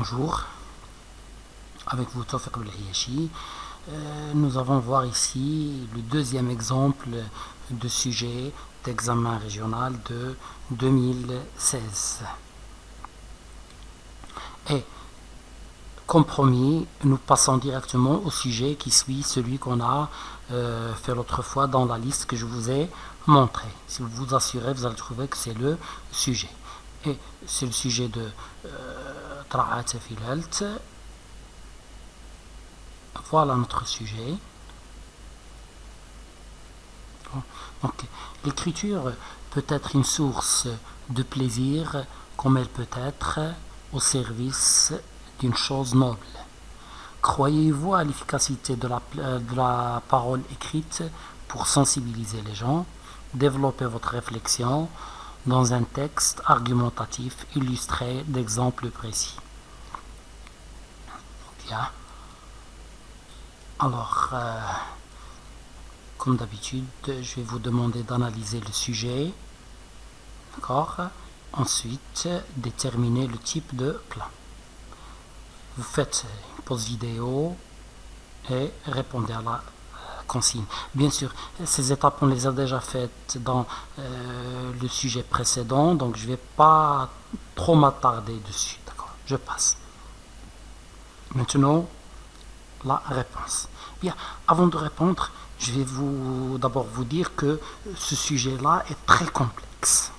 Bonjour, avec vous Tawfiq Belhiachi. Nous allons voir ici le deuxième exemple de sujet d'examen régional de 2016. Et comme promis, nous passons directement au sujet qui suit celui qu'on a fait l'autre fois dans la liste que je vous ai montré. Si vous vous assurez, vous allez trouver que c'est le sujet. Et c'est le sujet de Tra'at Filalt. Voilà notre sujet. Donc, l'écriture peut être une source de plaisir comme elle peut être au service d'une chose noble. Croyez-vous à l'efficacité de la parole écrite pour sensibiliser les gens? Développez votre réflexion dans un texte argumentatif illustré d'exemples précis. Bien. Alors, comme d'habitude, je vais vous demander d'analyser le sujet. D'accord? Ensuite, déterminer le type de plan. Vous faites une pause vidéo et répondez à la consigne. Bien sûr, ces étapes, on les a déjà faites dans le sujet précédent, donc je ne vais pas trop m'attarder dessus. D'accord? Je passe. Maintenant, la réponse. Bien, avant de répondre, je vais d'abord vous dire que ce sujet-là est très complexe.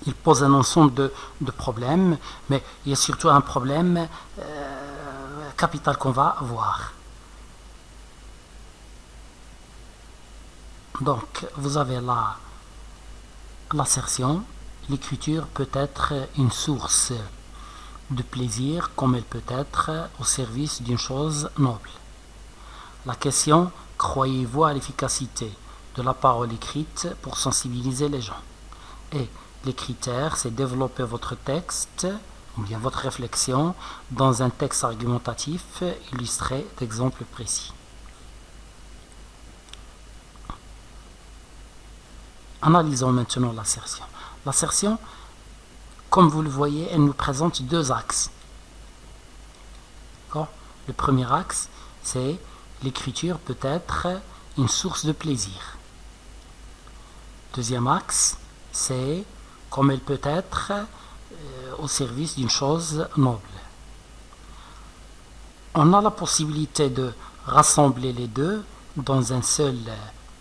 Il pose un ensemble de problèmes, mais il y a surtout un problème capital qu'on va voir. Donc, vous avez là l'assertion. L'écriture peut être une source de plaisir comme elle peut être au service d'une chose noble. La question, croyez-vous à l'efficacité de la parole écrite pour sensibiliser les gens? Et les critères, c'est développer votre texte ou bien votre réflexion dans un texte argumentatif illustré d'exemples précis. Analysons maintenant l'assertion. L'assertion, comme vous le voyez, elle nous présente deux axes. D'accord? Le premier axe, c'est l'écriture peut être une source de plaisir. Deuxième axe, c'est comme elle peut être au service d'une chose noble. On a la possibilité de rassembler les deux dans un seul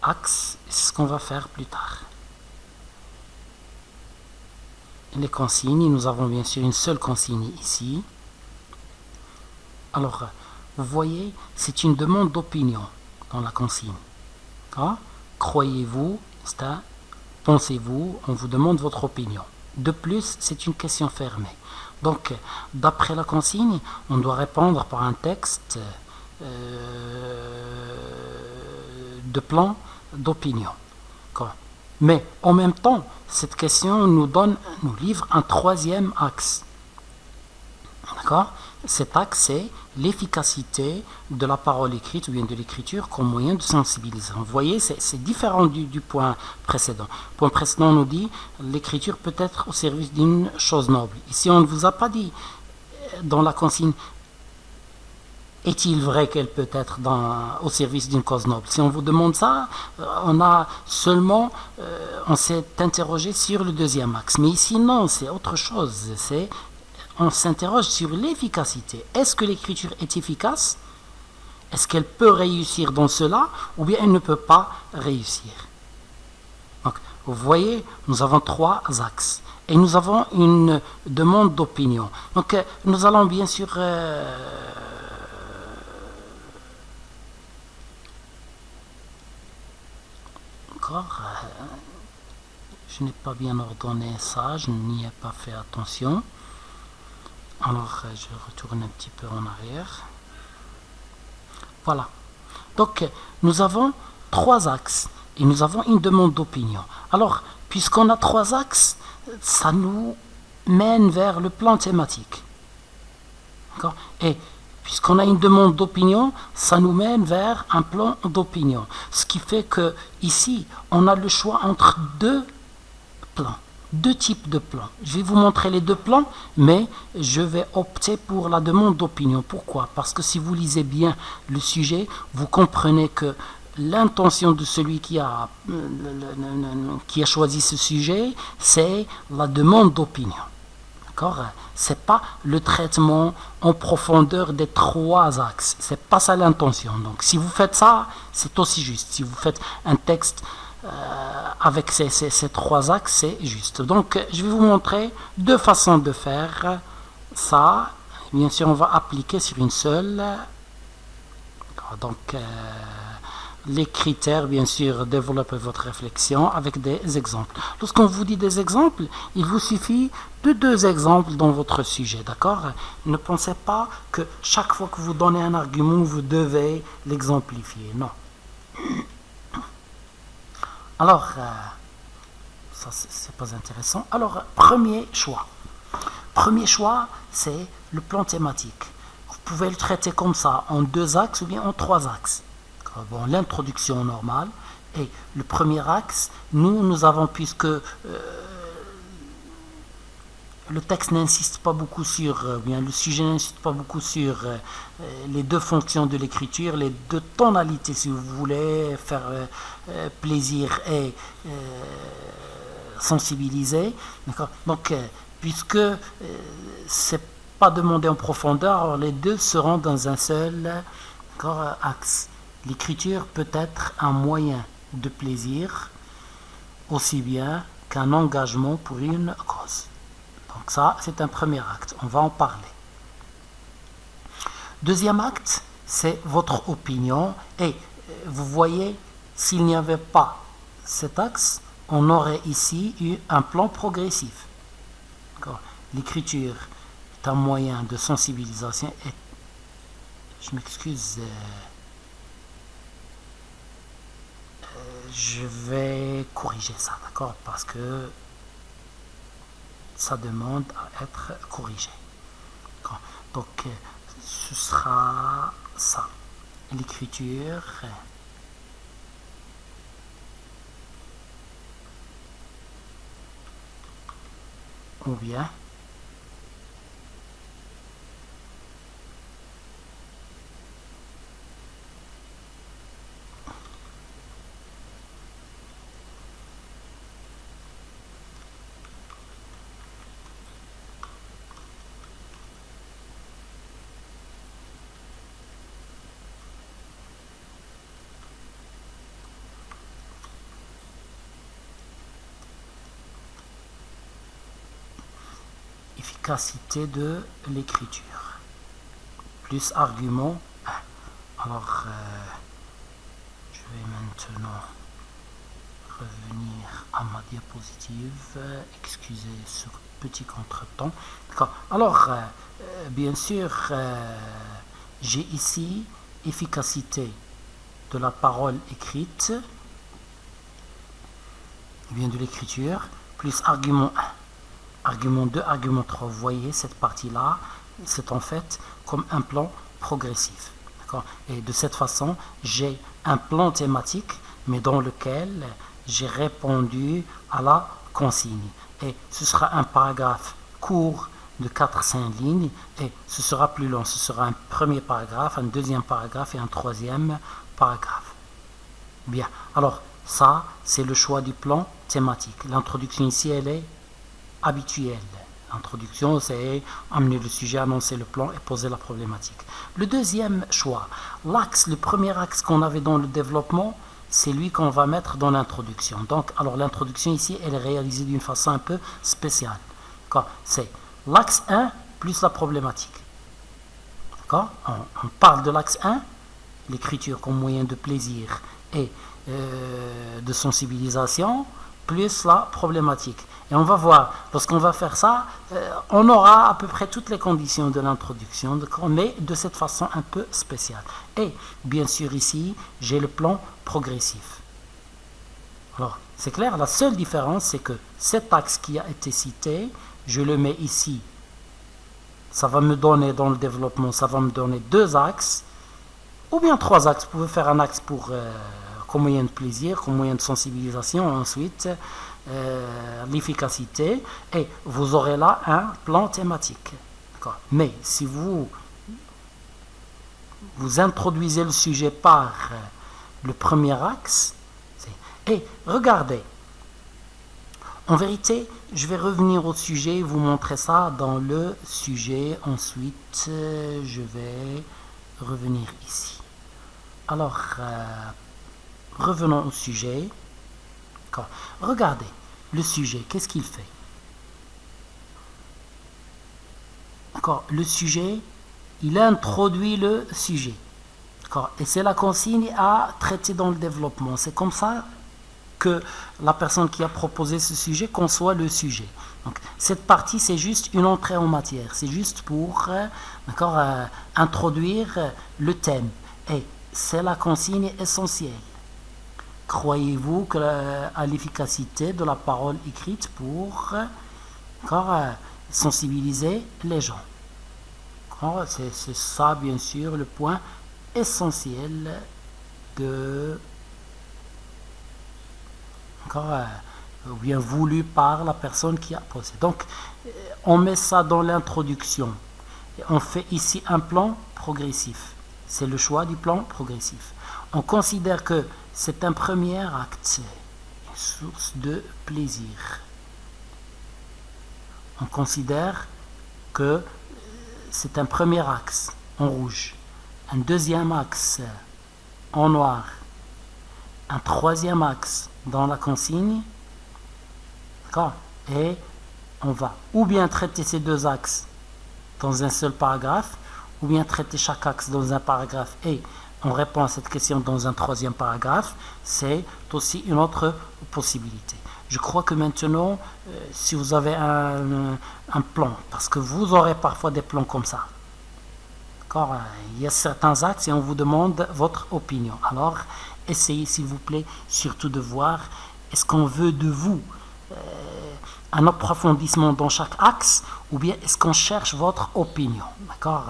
axe, c'est ce qu'on va faire plus tard. Les consignes, nous avons bien sûr une seule consigne ici. Alors, vous voyez, c'est une demande d'opinion dans la consigne. Ah, croyez-vous, pensez-vous, on vous demande votre opinion. De plus, c'est une question fermée. Donc, d'après la consigne, on doit répondre par un texte de plan d'opinion. Mais en même temps, cette question nous livre un troisième axe. D'accord? Cet axe, c'est l'efficacité de la parole écrite ou bien de l'écriture comme moyen de sensibiliser. Vous voyez, c'est différent du point précédent. Le point précédent nous dit l'écriture peut être au service d'une chose noble. Ici, on ne vous a pas dit dans la consigne est-il vrai qu'elle peut être au service d'une cause noble? Si on vous demande ça, on s'est interrogé sur le deuxième axe. Mais ici, non, c'est autre chose. On s'interroge sur l'efficacité. Est-ce que l'écriture est efficace? Est-ce qu'elle peut réussir dans cela? Ou bien elle ne peut pas réussir? Donc, vous voyez, nous avons trois axes. Et nous avons une demande d'opinion. Donc, nous allons bien sûr... je n'ai pas bien ordonné ça, je n'y ai pas fait attention. Alors, je retourne un petit peu en arrière. Voilà. Donc, nous avons trois axes et nous avons une demande d'opinion. Alors, puisqu'on a trois axes, ça nous mène vers le plan thématique. D'accord? Et puisqu'on a une demande d'opinion, ça nous mène vers un plan d'opinion. Ce qui fait que ici, on a le choix entre deux plans. deux types de plans. Je vais vous montrer les deux plans, mais je vais opter pour la demande d'opinion. Pourquoi? Parce que si vous lisez bien le sujet, vous comprenez que l'intention de celui qui a choisi ce sujet, c'est la demande d'opinion. D'accord? C'est pas le traitement en profondeur des trois axes. C'est pas ça l'intention. Donc, si vous faites ça, c'est aussi juste. Si vous faites un texte avec ces trois axes, c'est juste. Donc, je vais vous montrer deux façons de faire ça. Bien sûr, on va appliquer sur une seule. Donc, les critères, bien sûr, développez votre réflexion avec des exemples. Lorsqu'on vous dit des exemples, il vous suffit de deux exemples dans votre sujet, d'accord? Ne pensez pas que chaque fois que vous donnez un argument, vous devez l'exemplifier. Non. Alors, ça c'est pas intéressant. Alors, premier choix. Premier choix, c'est le plan thématique. Vous pouvez le traiter comme ça, en deux axes ou bien en trois axes. Bon, l'introduction normale et le premier axe, nous avons, puisque le texte n'insiste pas beaucoup sur, bien le sujet n'insiste pas beaucoup sur les deux fonctions de l'écriture, les deux tonalités, si vous voulez, faire plaisir et sensibiliser. D'accord. Donc, puisque c'est pas demandé en profondeur, alors les deux seront dans un seul axe. L'écriture peut être un moyen de plaisir aussi bien qu'un engagement pour une cause. Donc ça, c'est un premier acte. On va en parler. Deuxième acte, c'est votre opinion. Et vous voyez, s'il n'y avait pas cet axe, on aurait ici eu un plan progressif. L'écriture est un moyen de sensibilisation. Et je m'excuse. Je vais corriger ça, d'accord? Parce que ça demande à être corrigé. Donc, ce sera ça. L'écriture. Ou bien efficacité de l'écriture plus argument. Alors je vais maintenant revenir à ma diapositive, excusez ce petit contretemps. Alors bien sûr j'ai ici efficacité de la parole écrite, bien de l'écriture, plus argument 1. Argument 2, argument 3, vous voyez cette partie-là, c'est en fait comme un plan progressif. Et de cette façon, j'ai un plan thématique, mais dans lequel j'ai répondu à la consigne. Et ce sera un paragraphe court de 4-5 lignes, et ce sera plus long. Ce sera un premier paragraphe, un deuxième paragraphe et un troisième paragraphe. Bien, alors ça, c'est le choix du plan thématique. L'introduction ici, elle est habituelle. L'introduction, c'est amener le sujet, annoncer le plan et poser la problématique. Le deuxième choix, l'axe, le premier axe qu'on avait dans le développement, c'est lui qu'on va mettre dans l'introduction. Donc, alors l'introduction ici, elle est réalisée d'une façon un peu spéciale. C'est l'axe 1 plus la problématique. On parle de l'axe 1, l'écriture comme moyen de plaisir et de sensibilisation, plus la problématique. Et on va voir, lorsqu'on va faire ça, on aura à peu près toutes les conditions de l'introduction, mais de cette façon un peu spéciale. Et bien sûr ici, j'ai le plan progressif. Alors, c'est clair, la seule différence, c'est que cet axe qui a été cité, je le mets ici. Ça va me donner, dans le développement, ça va me donner 2 axes, ou bien 3 axes. Vous pouvez faire un axe pour comme moyen de plaisir, comme moyen de sensibilisation, ensuite l'efficacité, et vous aurez là un plan thématique. Mais si vous introduisez le sujet par le premier axe, et regardez, en vérité, je vais revenir au sujet, vous montrer ça dans le sujet, ensuite je vais revenir ici. Alors, revenons au sujet. Regardez, le sujet, qu'est-ce qu'il fait? Le sujet, il introduit le sujet. Et c'est la consigne à traiter dans le développement. C'est comme ça que la personne qui a proposé ce sujet conçoit le sujet. Donc, cette partie, c'est juste une entrée en matière. C'est juste pour introduire le thème. Et c'est la consigne essentielle. Croyez-vous à l'efficacité de la parole écrite pour sensibiliser les gens? C'est ça, bien sûr, le point essentiel bien voulu par la personne qui a posé. Donc, on met ça dans l'introduction. On fait ici un plan progressif. C'est le choix du plan progressif. On considère que c'est un premier acte, une source de plaisir. On considère que c'est un premier axe en rouge, un deuxième axe en noir, un troisième axe dans la consigne, et on va ou bien traiter ces deux axes dans un seul paragraphe, ou bien traiter chaque axe dans un paragraphe et on répond à cette question dans un troisième paragraphe. C'est aussi une autre possibilité. Je crois que maintenant, si vous avez un plan, parce que vous aurez parfois des plans comme ça, il y a certains axes et on vous demande votre opinion. Alors, essayez s'il vous plaît surtout de voir, est-ce qu'on veut de vous un approfondissement dans chaque axe, ou bien est-ce qu'on cherche votre opinion? D'accord?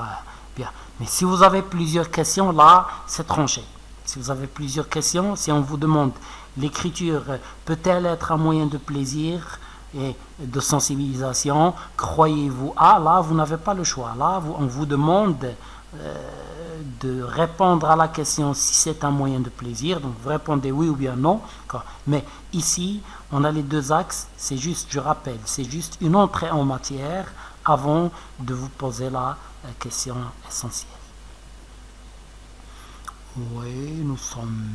Bien. Mais si vous avez plusieurs questions, là, c'est tranché. Si vous avez plusieurs questions, si on vous demande l'écriture peut-elle être un moyen de plaisir et de sensibilisation, croyez-vous, là, vous n'avez pas le choix. Là, on vous demande de répondre à la question si c'est un moyen de plaisir, donc vous répondez oui ou bien non. Mais ici, on a les deux axes, c'est juste, je rappelle, c'est juste une entrée en matière avant de vous poser la question essentielle. Oui, nous sommes,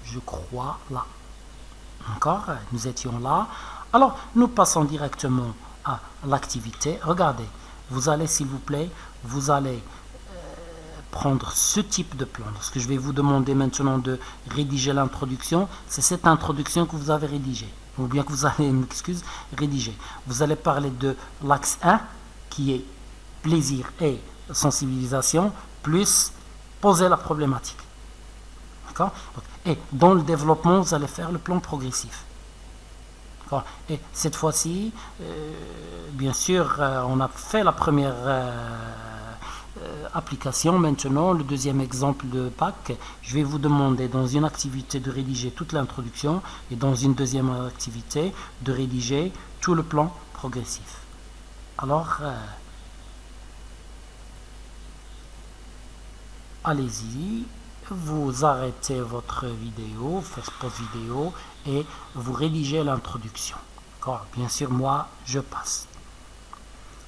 je crois, là. D'accord? Nous étions là. Alors, nous passons directement à l'activité. Regardez, vous allez, s'il vous plaît, vous allez prendre ce type de plan. Ce que je vais vous demander maintenant de rédiger l'introduction, c'est cette introduction que vous avez rédigée, ou bien que vous allez, rédiger. Vous allez parler de l'axe 1, qui est plaisir et sensibilisation, plus poser la problématique. D'accord? Et dans le développement, vous allez faire le plan progressif. D'accord? Et cette fois-ci, bien sûr, on a fait la première application. Maintenant, le deuxième exemple de PAC, je vais vous demander dans une activité de rédiger toute l'introduction et dans une deuxième activité de rédiger tout le plan progressif. Alors, allez-y, vous arrêtez votre vidéo, faites pause vidéo et vous rédigez l'introduction. D'accord? Bien sûr, moi, je passe.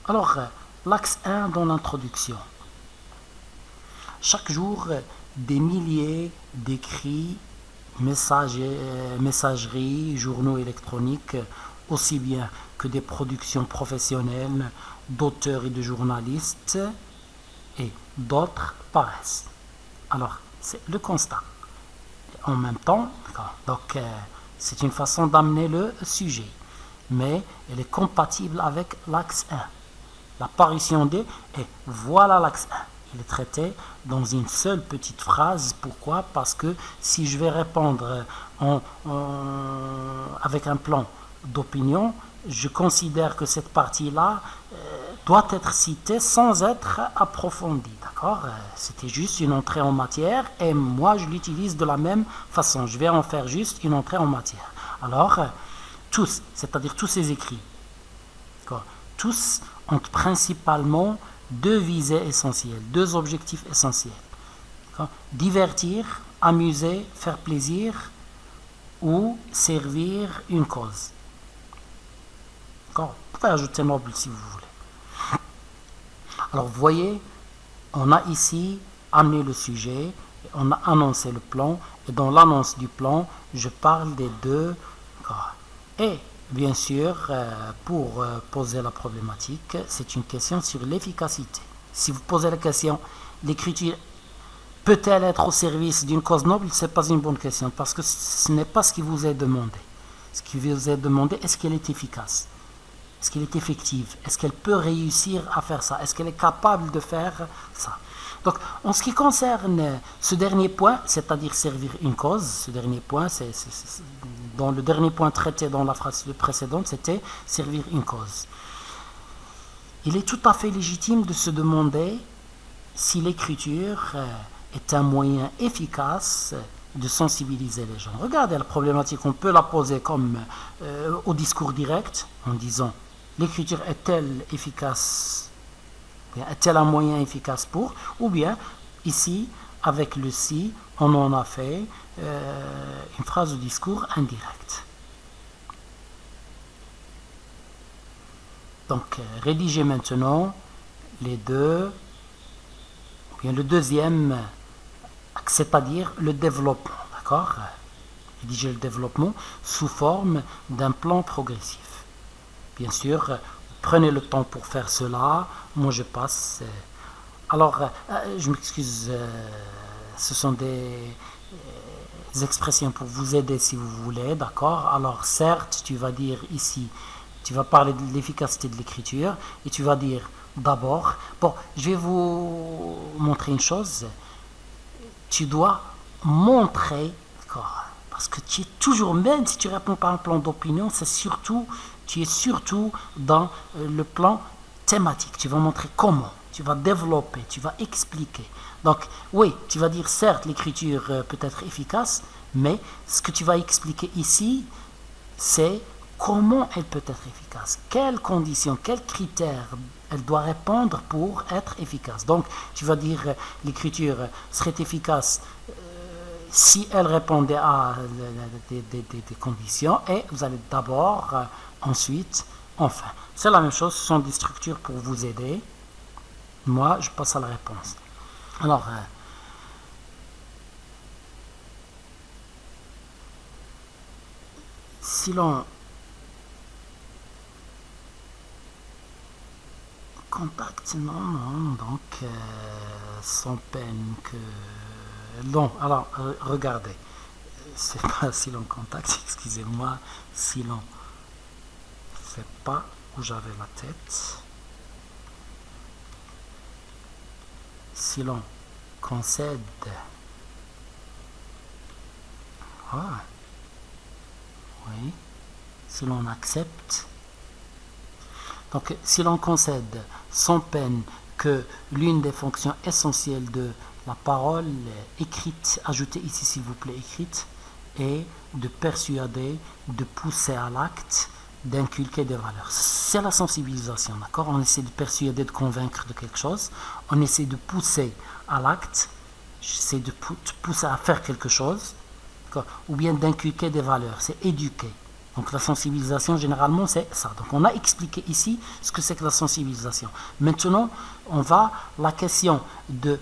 Alors, l'axe 1 dans l'introduction. Chaque jour, des milliers d'écrits, messageries, journaux électroniques, aussi bien que des productions professionnelles d'auteurs et de journalistes et d'autres paraissent. Alors, c'est le constat. En même temps, donc c'est une façon d'amener le sujet, mais elle est compatible avec l'axe 1. L'apparition des et voilà l'axe 1. Il est traité dans une seule petite phrase. Pourquoi? Parce que si je vais répondre avec un plan d'opinion, je considère que cette partie-là doit être citée sans être approfondie. D'accord? C'était juste une entrée en matière et moi je l'utilise de la même façon. Je vais en faire juste une entrée en matière. Alors, tous, c'est-à-dire tous ces écrits, d'accord, tous ont principalement deux visées essentielles, deux objectifs essentiels. Divertir, amuser, faire plaisir ou servir une cause. D'accord? Vous pouvez ajouter noble si vous voulez. Alors vous voyez, on a ici amené le sujet, on a annoncé le plan, et dans l'annonce du plan, je parle des deux cas. Et bien sûr, pour poser la problématique, c'est une question sur l'efficacité. Si vous posez la question, l'écriture peut-elle être au service d'une cause noble? Ce n'est pas une bonne question, parce que ce n'est pas ce qui vous est demandé. Ce qui vous est demandé, est-ce qu'elle est efficace? Est-ce qu'elle est effective? Est-ce qu'elle peut réussir à faire ça? Est-ce qu'elle est capable de faire ça? Donc, en ce qui concerne ce dernier point, c'est-à-dire servir une cause, ce dernier point, dans le dernier point traité dans la phrase précédente, c'était servir une cause. Il est tout à fait légitime de se demander si l'écriture est un moyen efficace de sensibiliser les gens. Regardez la problématique, on peut la poser comme au discours direct, en disant l'écriture est-elle efficace, est-elle un moyen efficace pour, ou bien ici, avec le si, on en a fait une phrase de discours indirect. Donc, rédigez maintenant les deux, ou bien le deuxième, c'est-à-dire le développement, d'accord? Rédiger le développement sous forme d'un plan progressif. Bien sûr, prenez le temps pour faire cela. Moi, je passe. Alors, je m'excuse, ce sont des expressions pour vous aider si vous voulez, d'accord? Alors, certes, tu vas dire ici, tu vas parler de l'efficacité de l'écriture et tu vas dire d'abord, bon, je vais vous montrer une chose. Tu dois montrer, d'accord? Parce que tu es toujours, même si tu réponds par un plan d'opinion, tu es surtout dans le plan thématique. Tu vas montrer comment, tu vas développer, tu vas expliquer. Donc, oui, tu vas dire, certes, l'écriture peut être efficace, mais ce que tu vas expliquer ici, c'est comment elle peut être efficace, quelles conditions, quels critères elle doit répondre pour être efficace. Donc, tu vas dire, l'écriture serait efficace si elle répondait à des conditions, et vous allez d'abord, ensuite, enfin. C'est la même chose, ce sont des structures pour vous aider. Moi, je passe à la réponse. Alors, si l'on contacte, non, donc, sans peine que... Non, alors, regardez, c'est pas si l'on contacte, excusez-moi, si l'on fait pas où j'avais la tête, si l'on concède, ah, oui, si l'on accepte, donc si l'on concède sans peine que l'une des fonctions essentielles de la parole écrite, ajoutez ici s'il vous plaît écrite, est de persuader, de pousser à l'acte, d'inculquer des valeurs. C'est la sensibilisation, d'accord? On essaie de persuader, de convaincre de quelque chose, on essaie de pousser à l'acte, j'essaie de pousser à faire quelque chose, ou bien d'inculquer des valeurs, c'est éduquer. Donc la sensibilisation, généralement, c'est ça. Donc on a expliqué ici ce que c'est que la sensibilisation. Maintenant, on va la question de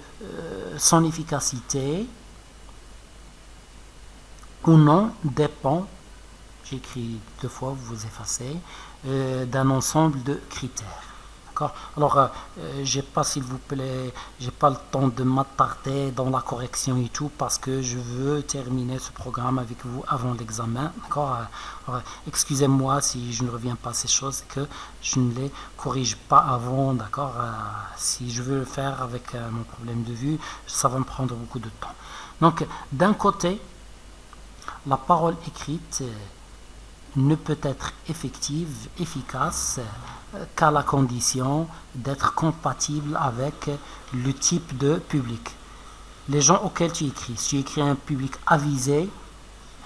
son efficacité ou non dépend, j'écris deux fois, vous effacez, d'un ensemble de critères. D'accord? Alors, j'ai pas, s'il vous plaît, j'ai pas le temps de m'attarder dans la correction et tout parce que je veux terminer ce programme avec vous avant l'examen. D'accord? Alors, excusez-moi si je ne reviens pas à ces choses, que je ne les corrige pas avant. D'accord? Si je veux le faire avec mon problème de vue, ça va me prendre beaucoup de temps. Donc, d'un côté, la parole écrite ne peut être effective, efficace, qu'à la condition d'être compatible avec le type de public. Les gens auxquels tu écris, si tu écris un public avisé,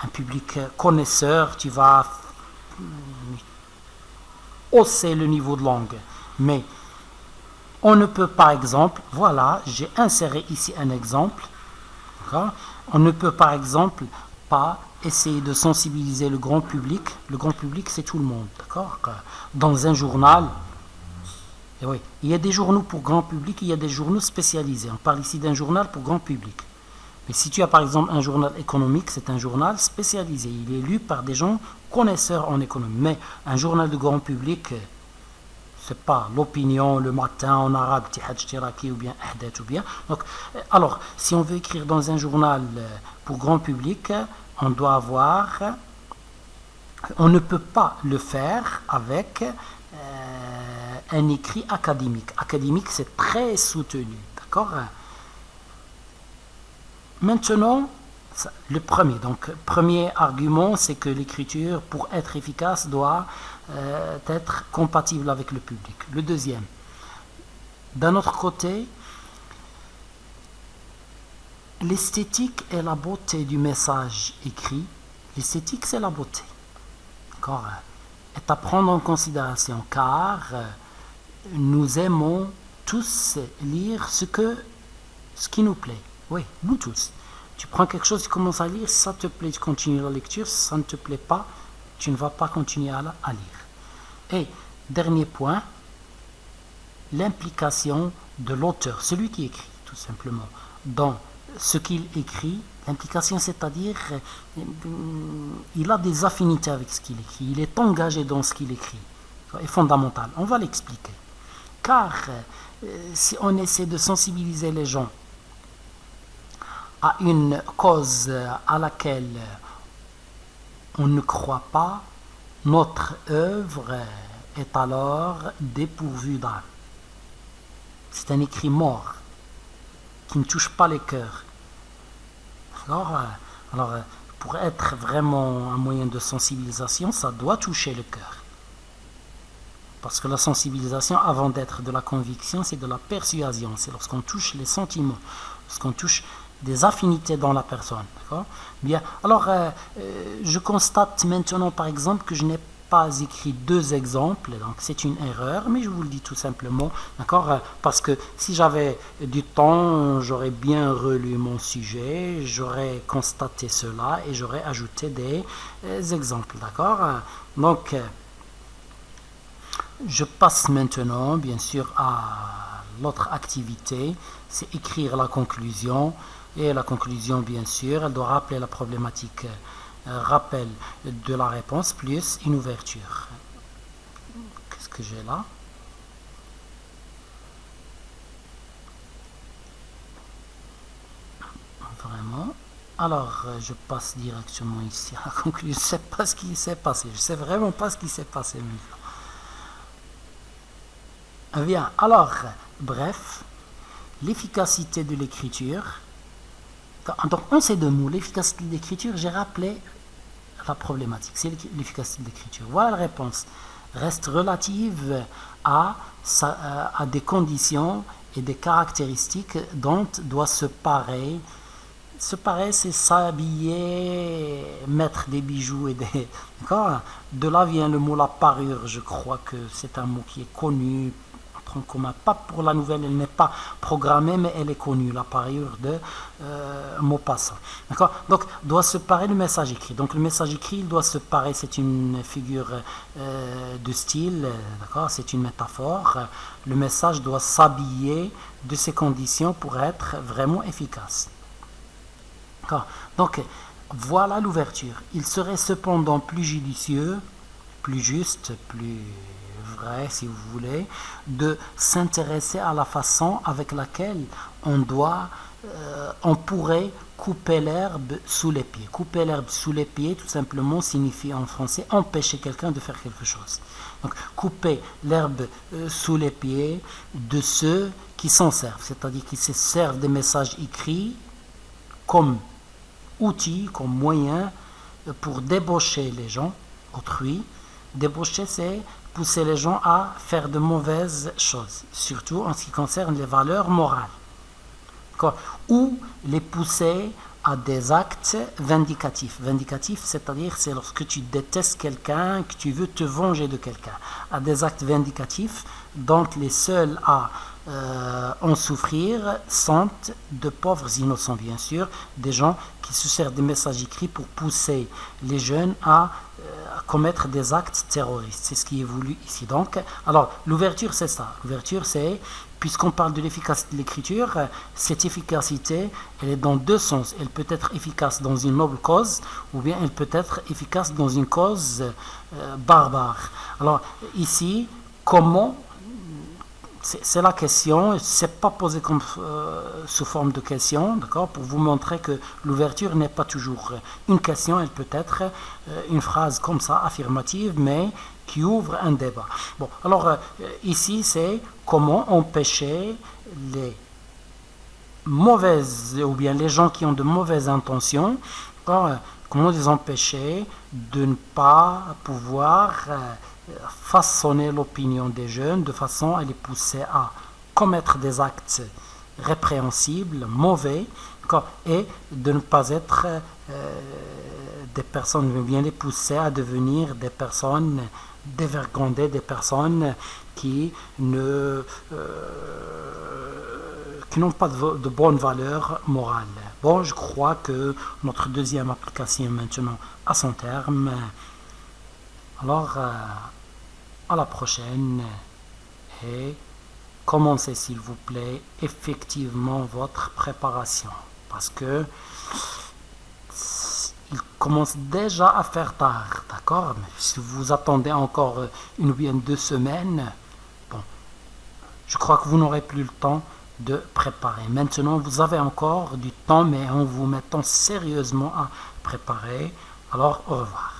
un public connaisseur, tu vas hausser le niveau de langue. Mais on ne peut par exemple, voilà, j'ai inséré ici un exemple. D'accord? On ne peut par exemple pas essayer de sensibiliser le grand public. Le grand public, c'est tout le monde. D'accord? Dans un journal, et oui, il y a des journaux pour grand public, il y a des journaux spécialisés. On parle ici d'un journal pour grand public. Mais si tu as par exemple un journal économique, c'est un journal spécialisé. Il est lu par des gens connaisseurs en économie. Mais un journal de grand public, c'est pas l'opinion le matin en arabe, ou bien ahdet ou bien. Donc, alors, si on veut écrire dans un journal pour grand public, on doit avoir, on ne peut pas le faire avec un écrit académique. Académique, c'est très soutenu, d'accord? Maintenant, le premier argument, c'est que l'écriture, pour être efficace, doit être compatible avec le public. Le deuxième, d'un autre côté, l'esthétique et la beauté du message écrit. L'esthétique, c'est la beauté. D'accord? Est à prendre en considération, car nous aimons tous lire ce qui nous plaît. Oui, nous tous. Tu prends quelque chose, tu commences à lire, si ça te plaît, tu continues la lecture, si ça ne te plaît pas, tu ne vas pas continuer à lire. Et dernier point, l'implication de l'auteur, celui qui écrit, tout simplement, dans ce qu'il écrit. L'implication, c'est-à-dire, il a des affinités avec ce qu'il écrit, il est engagé dans ce qu'il écrit, est fondamental. On va l'expliquer. Car si on essaie de sensibiliser les gens à une cause à laquelle on ne croit pas, notre œuvre est alors dépourvue d'âme. C'est un écrit mort qui ne touche pas les cœurs. Alors, pour être vraiment un moyen de sensibilisation, ça doit toucher le cœur. Parce que la sensibilisation, avant d'être de la conviction, c'est de la persuasion. C'est lorsqu'on touche les sentiments, lorsqu'on touche des affinités dans la personne. D'accord? Bien. Alors, je constate maintenant, par exemple, que je n'ai pas écrit 2 exemples, donc c'est une erreur, mais je vous le dis tout simplement, d'accord? Parce que si j'avais du temps, j'aurais bien relu mon sujet, j'aurais constaté cela et j'aurais ajouté des exemples, d'accord? Donc, je passe maintenant, bien sûr, à l'autre activité, c'est écrire la conclusion. Et la conclusion, bien sûr, elle doit rappeler la problématique, rappel de la réponse, plus une ouverture. Qu'est-ce que j'ai là? Vraiment. Alors, je passe directement ici à la conclusion. Je ne sais pas ce qui s'est passé. Je ne sais vraiment pas ce qui s'est passé maintenant. Bien, alors, bref, l'efficacité de l'écriture. Donc, on sait 2 mots. L'efficacité de l'écriture, j'ai rappelé la problématique. C'est l'efficacité de l'écriture. Voilà la réponse. Reste relative à des conditions et des caractéristiques dont doit se parer. Se parer, c'est s'habiller, mettre des bijoux et des... D'accord? De là vient le mot la parure. Je crois que c'est un mot qui est connu en commun. Pas pour la nouvelle, elle n'est pas programmée, mais elle est connue, la parure de Maupassant. D'accord? Donc, doit se parer le message écrit. Donc, le message écrit, il doit se parer, c'est une figure de style, d'accord? C'est une métaphore. Le message doit s'habiller de ces conditions pour être vraiment efficace. D'accord? Donc, voilà l'ouverture. Il serait cependant plus judicieux, plus juste, plus vrai, si vous voulez, de s'intéresser à la façon avec laquelle on pourrait couper l'herbe sous les pieds. Couper l'herbe sous les pieds, tout simplement, signifie en français empêcher quelqu'un de faire quelque chose. Donc, couper l'herbe sous les pieds de ceux qui s'en servent, c'est-à-dire qui se servent des messages écrits comme outil, comme moyen pour débaucher les gens, autrui. Débaucher, c'est pousser les gens à faire de mauvaises choses, surtout en ce qui concerne les valeurs morales. Ou les pousser à des actes vindicatifs. Vindicatif, c'est-à-dire c'est lorsque tu détestes quelqu'un, que tu veux te venger de quelqu'un. À des actes vindicatifs, donc les seuls à en souffrir sont de pauvres innocents, bien sûr, des gens qui se servent des messages écrits pour pousser les jeunes à commettre des actes terroristes. C'est ce qui est voulu ici. Donc, alors, l'ouverture, c'est ça. L'ouverture, c'est, puisqu'on parle de l'efficacité de l'écriture, cette efficacité, elle est dans deux sens. Elle peut être efficace dans une noble cause, ou bien elle peut être efficace dans une cause barbare. Alors, ici, comment c'est la question, c'est pas posé comme sous forme de question, d'accord, pour vous montrer que l'ouverture n'est pas toujours une question, elle peut être une phrase comme ça, affirmative, mais qui ouvre un débat. Bon, alors ici c'est comment empêcher les mauvaises, ou bien les gens qui ont de mauvaises intentions, comment les empêcher de ne pas pouvoir façonner l'opinion des jeunes de façon à les pousser à commettre des actes répréhensibles, mauvais, et de ne pas être des personnes, bien les pousser à devenir des personnes dévergondées, des personnes qui n'ont pas de bonne valeur morale. Bon, je crois que notre deuxième application maintenant à son terme. Alors, à la prochaine et commencez s'il vous plaît effectivement votre préparation parce que il commence déjà à faire tard, d'accord? Mais si vous attendez encore une ou bien 2 semaines, bon, je crois que vous n'aurez plus le temps de préparer. Maintenant, vous avez encore du temps, mais en vous mettant sérieusement à préparer. Alors, au revoir.